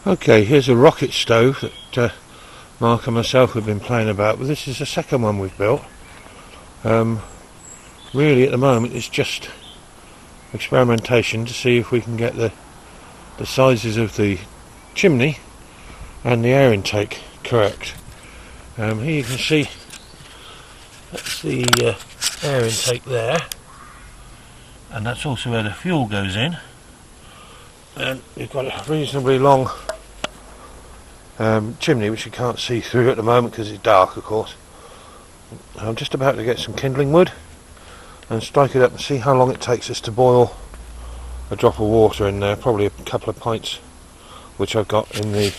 Okay, here's a rocket stove that Mark and myself have been playing about with. This is the second one we've built. Really at the moment it's just experimentation to see if we can get the sizes of the chimney and the air intake correct. Here you can see that's the air intake there, and that's also where the fuel goes in, and we've got a reasonably long chimney which you can't see through at the moment because it's dark, of course. I'm just about to get some kindling wood and strike it up and see how long it takes us to boil a drop of water in there, probably a couple of pints, which I've got in the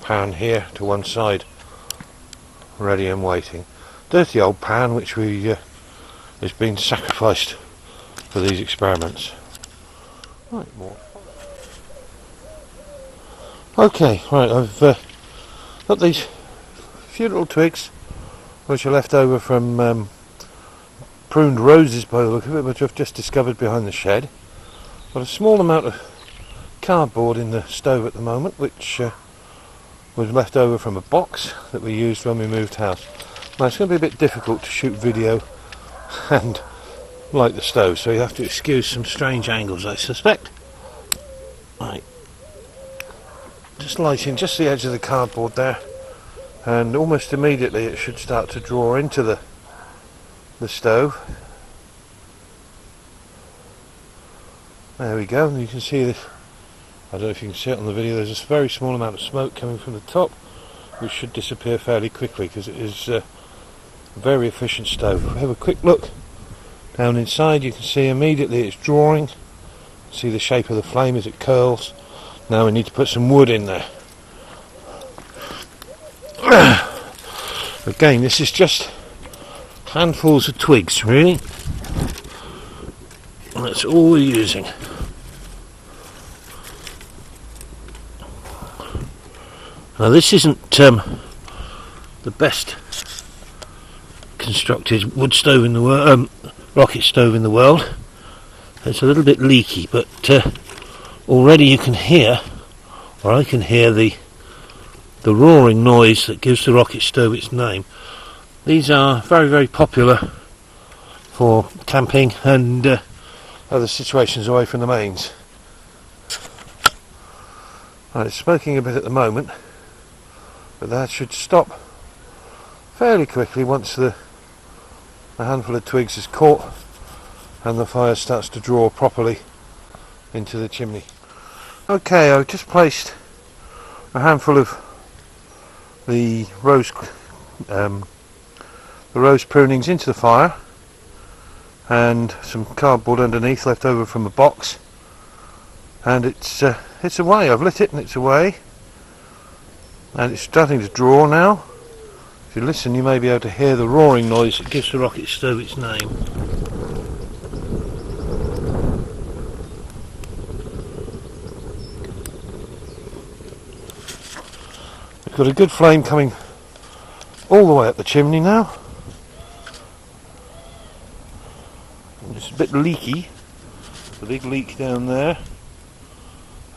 pan here to one side, ready and waiting. Dirty old pan which we has been sacrificed for these experiments. Right, more. Okay, right, I've got these few little twigs which are left over from pruned roses by the look of it, which I've just discovered behind the shed. Got a small amount of cardboard in the stove at the moment, which was left over from a box that we used when we moved house. Now it's going to be a bit difficult to shoot video and light the stove, so you have to excuse some strange angles, I suspect. Right, just lighting just the edge of the cardboard there, and almost immediately it should start to draw into the stove. There we go, and you can see this. I don't know if you can see it on the video, there's a very small amount of smoke coming from the top, which should disappear fairly quickly because it is a very efficient stove. If we have a quick look down inside, you can see immediately it's drawing. See the shape of the flame as it curls. Now we need to put some wood in there. Again, this is just handfuls of twigs, really. And that's all we're using. Now this isn't the best constructed wood stove in the world, rocket stove in the world. It's a little bit leaky, but already you can hear, or I can hear, the roaring noise that gives the rocket stove its name. These are very, very popular for camping and other situations away from the mains. Right, it's smoking a bit at the moment, but that should stop fairly quickly once the handful of twigs is caught and the fire starts to draw properly into the chimney. Okay, I've just placed a handful of the rose prunings into the fire, and some cardboard underneath left over from a box, and it's away. I've lit it and it's away, and it's starting to draw now. If you listen, you may be able to hear the roaring noise that gives the rocket stove its name. We've got a good flame coming all the way up the chimney now. It's a bit leaky, a big leak down there,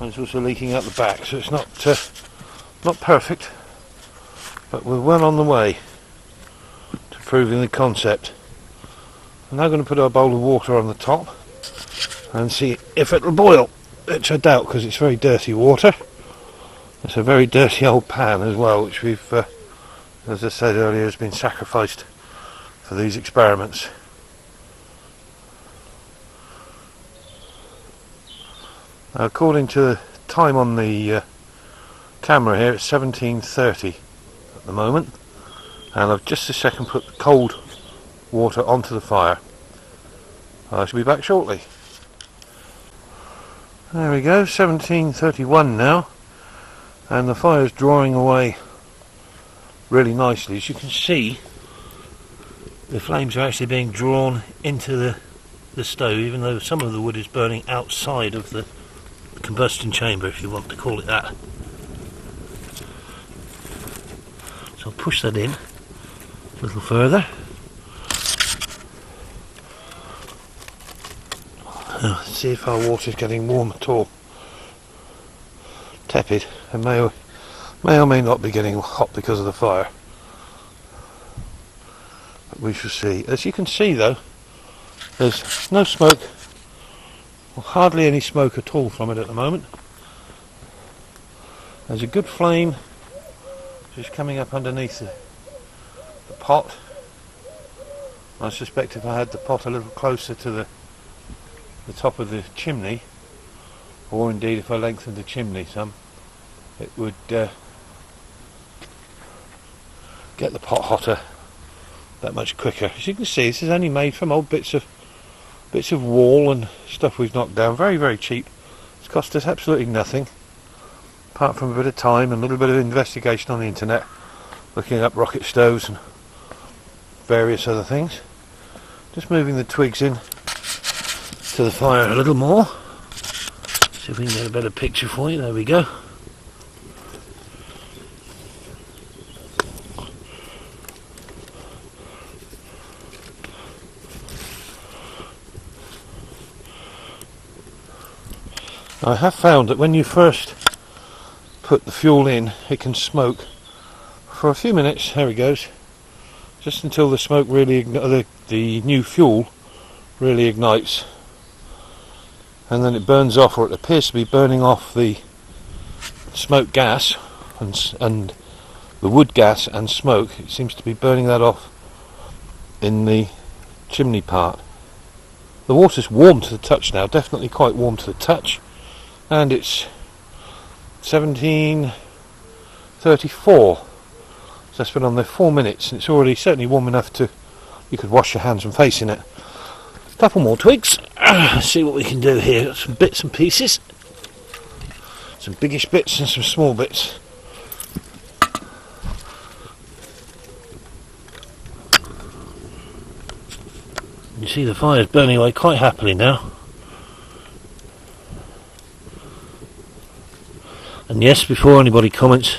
and it's also leaking out the back, so it's not perfect, but we're well on the way to proving the concept. I'm now going to put our bowl of water on the top and see if it'll boil, which I doubt because it's very dirty water. It's a very dirty old pan as well, which we've, as I said earlier, has been sacrificed for these experiments. Now, according to the time on the camera here, it's 17:30 at the moment, and I've just a second put the cold water onto the fire. I shall be back shortly. There we go, 17:31 now, and the fire's drawing away really nicely. As you can see, the flames are actually being drawn into the stove, even though some of the wood is burning outside of the combustion chamber, if you want to call it that. So I'll push that in a little further. See if our water's getting warm at all. tepid and may or may not be getting hot because of the fire. But we shall see. As you can see though, there's no smoke, or hardly any smoke at all from it at the moment. There's a good flame just coming up underneath the pot. I suspect if I had the pot a little closer to the top of the chimney, or indeed if I lengthened the chimney some, it would get the pot hotter that much quicker. As you can see, this is only made from old bits of wall and stuff we've knocked down. Very, very cheap. It's cost us absolutely nothing, apart from a bit of time and a little bit of investigation on the internet, looking up rocket stoves and various other things. Just moving the twigs in to the fire a little more. See if we can get a better picture for you. There we go. I have found that when you first put the fuel in, it can smoke for a few minutes. There it goes. Just until the smoke really the new fuel really ignites, and then it burns off, or it appears to be burning off the smoke gas and the wood gas and smoke. It seems to be burning that off in the chimney part. The water's warm to the touch now, definitely quite warm to the touch, and it's 17:34. So that's been on there 4 minutes, and it's already certainly warm enough to, you could wash your hands and face in it. A couple more twigs. Let's see what we can do here. Got some bits and pieces, some biggish bits and some small bits. You see the fire's burning away quite happily now. And yes, before anybody comments,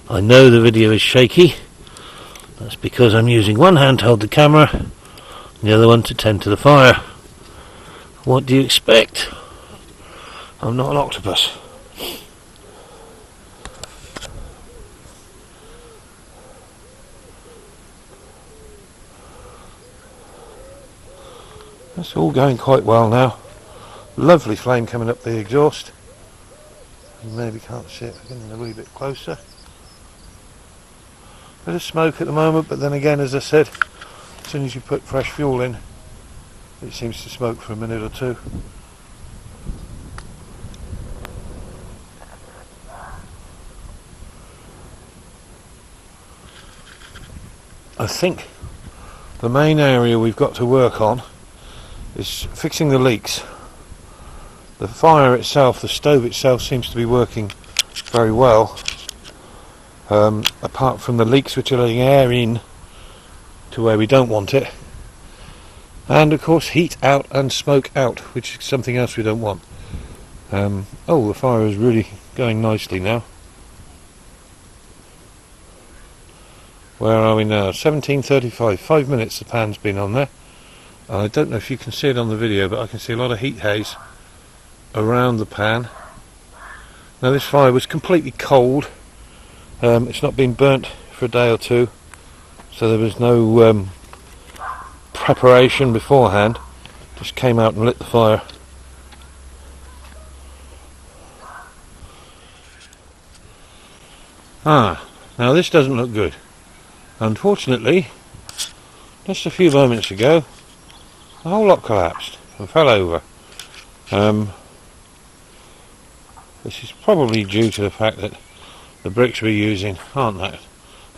I know the video is shaky. That's because I'm using one hand to hold the camera and the other one to tend to the fire. What do you expect? I'm not an octopus. That's all going quite well now. Lovely flame coming up the exhaust. You maybe can't see it, getting a wee bit closer. Bit of smoke at the moment, but then again, as I said, as soon as you put fresh fuel in, it seems to smoke for a minute or two. I think the main area we've got to work on is fixing the leaks. The fire itself, the stove itself, seems to be working very well, apart from the leaks which are letting air in to where we don't want it, and of course heat out and smoke out, which is something else we don't want. Oh, the fire is really going nicely now. Where are we now? 17:35. 5 minutes the pan's been on there. I don't know if you can see it on the video, but I can see a lot of heat haze around the pan. Now this fire was completely cold. It's not been burnt for a day or two, so there was no preparation beforehand. Just came out and lit the fire. Now this doesn't look good. Unfortunately, just a few moments ago, the whole lot collapsed and fell over. This is probably due to the fact that the bricks we're using aren't that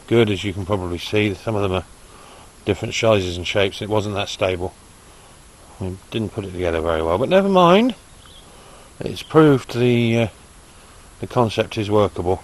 good, as you can probably see. Some of them are different sizes and shapes. It wasn't that stable. We didn't put it together very well, but never mind. It's proved the concept is workable.